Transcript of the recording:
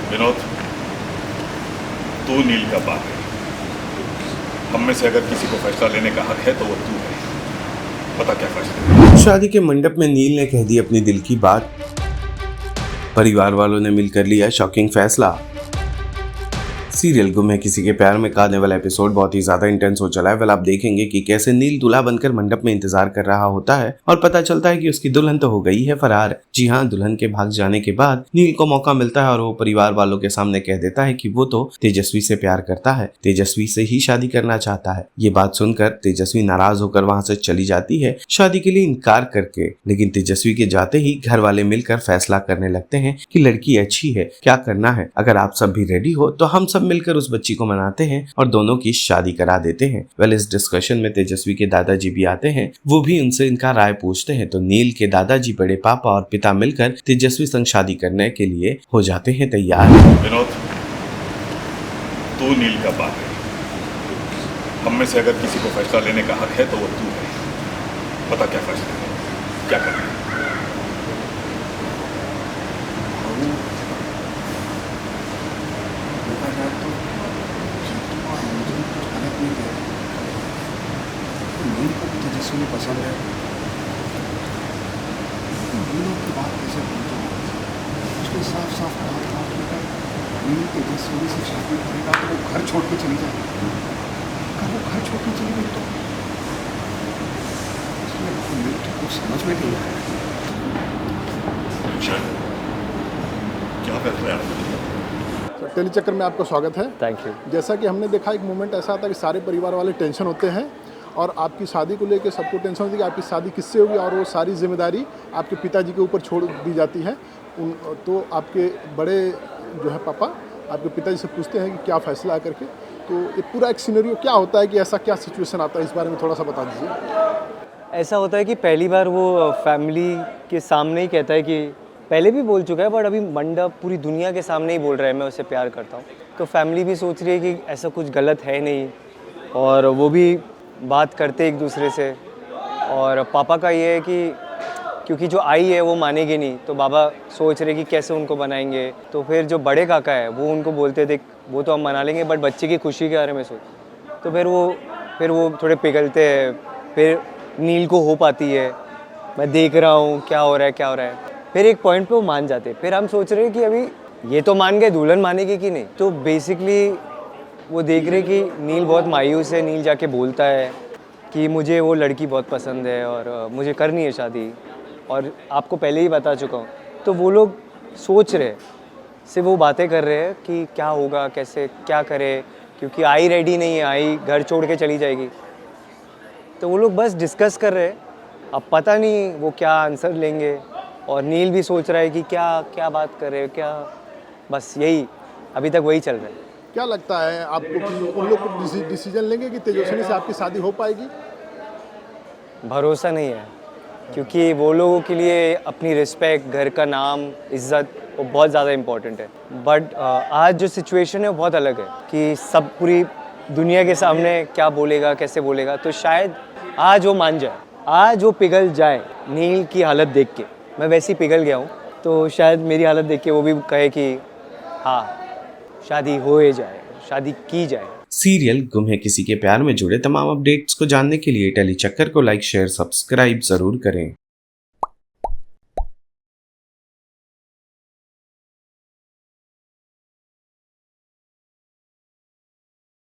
विनोद, तू नील का बाप है। हम में से अगर किसी को फैसला लेने का हक है तो वो तू है। पता क्या फैसला है? शादी के मंडप में नील ने कह दी अपनी दिल की बात। परिवार वालों ने मिलकर लिया शॉकिंग फैसला। सीरियल गुम है किसी के प्यार में का आने वाला एपिसोड बहुत ही ज्यादा इंटेंस हो चला है। वेल, आप देखेंगे कि कैसे नील दूल्हा बनकर मंडप में इंतजार कर रहा होता है और पता चलता है कि उसकी दुल्हन तो हो गई है फरार। जी हाँ, दुल्हन के भाग जाने के बाद नील को मौका मिलता है और वो परिवार वालों के सामने कह देता है कि वो तो तेजस्वी से प्यार करता है, तेजस्वी से ही शादी करना चाहता है। ये बात सुनकर तेजस्वी नाराज होकर वहाँ से चली जाती है शादी के लिए इनकार करके। लेकिन तेजस्वी के जाते ही घर वाले मिलकर फैसला करने लगते हैं कि लड़की अच्छी है, क्या करना है, अगर आप सब भी रेडी हो तो हम सब मिलकर उस बच्ची को मनाते हैं और दोनों की शादी करा देते हैं। वेल, इस डिस्कशन में तेजस्वी के दादाजी भी आते हैं। वो भी उनसे इनका राय पूछते हैं तो नील के दादाजी, बड़े पापा और पिता मिलकर तेजस्वी संग शादी करने के लिए हो जाते हैं तैयार। विनोद, तू नील का बाप है। हम में से अगर किसी को फैसला लेने का हक है तो वो तू है। पता क्या फैसला है? क्या करना है? नील को भी तेजस्वी पसंद है। नील की बात कैसे बोलते हो? उसने साफ साफ कहा था कि अगर नील तेजस्वी से शादी करेगा तो वो घर छोड़ के चली जाएगी। अगर वो घर छोड़ के चली गई तो उसमें नील की कुछ समझ में नहीं आया। अच्छा, क्या फैसला है? टेलीचक्कर में आपका स्वागत है। Thank you. जैसा कि हमने देखा, एक मोमेंट ऐसा आता है कि सारे परिवार वाले टेंशन होते हैं और आपकी शादी को लेकर सबको टेंशन होती है कि आपकी शादी किससे होगी और वो सारी जिम्मेदारी आपके पिताजी के ऊपर छोड़ दी जाती है। तो आपके बड़े जो है पापा आपके पिताजी से पूछते हैं कि क्या फ़ैसला है करके। तो ये पूरा एक सिनेरियो क्या होता है कि ऐसा क्या सिचुएशन आता है, इस बारे में थोड़ा सा बता दीजिए। ऐसा होता है कि पहली बार वो फैमिली के सामने ही कहता है कि पहले भी बोल चुका है बट अभी मंडप पूरी दुनिया के सामने ही बोल रहा है मैं उसे प्यार करता हूँ। तो फैमिली भी सोच रही है कि ऐसा कुछ गलत है नहीं और वो भी बात करते एक दूसरे से। और पापा का ये है कि क्योंकि जो आई है वो मानेगी नहीं तो बाबा सोच रहे कि कैसे उनको बनाएंगे। तो फिर जो बड़े काका है वो उनको बोलते देख वो तो हम मना लेंगे बट बच्चे की खुशी के बारे में सोच। तो फिर वो थोड़े पिघलते हैं। फिर नील को होप आती है, मैं देख रहा हूँ क्या हो रहा है। फिर एक पॉइंट पे वो मान जाते। फिर हम सोच रहे हैं कि अभी ये तो मान गए, दुल्हन मानेगी कि नहीं। तो बेसिकली वो देख रहे कि नील बहुत मायूस है। नील जाके बोलता है कि मुझे वो लड़की बहुत पसंद है और मुझे करनी है शादी और आपको पहले ही बता चुका हूँ। तो वो लोग सोच रहे सिर्फ वो बातें कर रहे हैं कि क्या होगा, कैसे क्या करे, क्योंकि आई रेडी नहीं है, आई घर छोड़ के चली जाएगी। तो वो लोग बस डिस्कस कर रहे हैं। अब पता नहीं वो क्या आंसर लेंगे और नील भी सोच रहा है कि क्या क्या बात कर रहे हो, क्या, बस यही अभी तक वही चल रहा है। क्या लगता है आपको कि उन लोग को डिसीजन लेंगे कि तेजस्वी से आपकी शादी हो पाएगी? भरोसा नहीं है क्योंकि वो लोगों के लिए अपनी रिस्पेक्ट, घर का नाम, इज्जत वो बहुत ज़्यादा इम्पोर्टेंट है। बट आज जो सिचुएशन है वो बहुत अलग है कि सब पूरी दुनिया के सामने क्या बोलेगा, कैसे बोलेगा। तो शायद आज वो मान जाए, आज वो पिघल जाए नील की हालत देख के। मैं वैसे ही पिघल गया हूँ तो शायद मेरी हालत देख के वो भी कहे कि हाँ शादी हो जाए, शादी की जाए। सीरियल गुम है किसी के प्यार में जुड़े तमाम अपडेट्स को जानने के लिए टेलीचक्कर को लाइक, शेयर, सब्सक्राइब जरूर करें।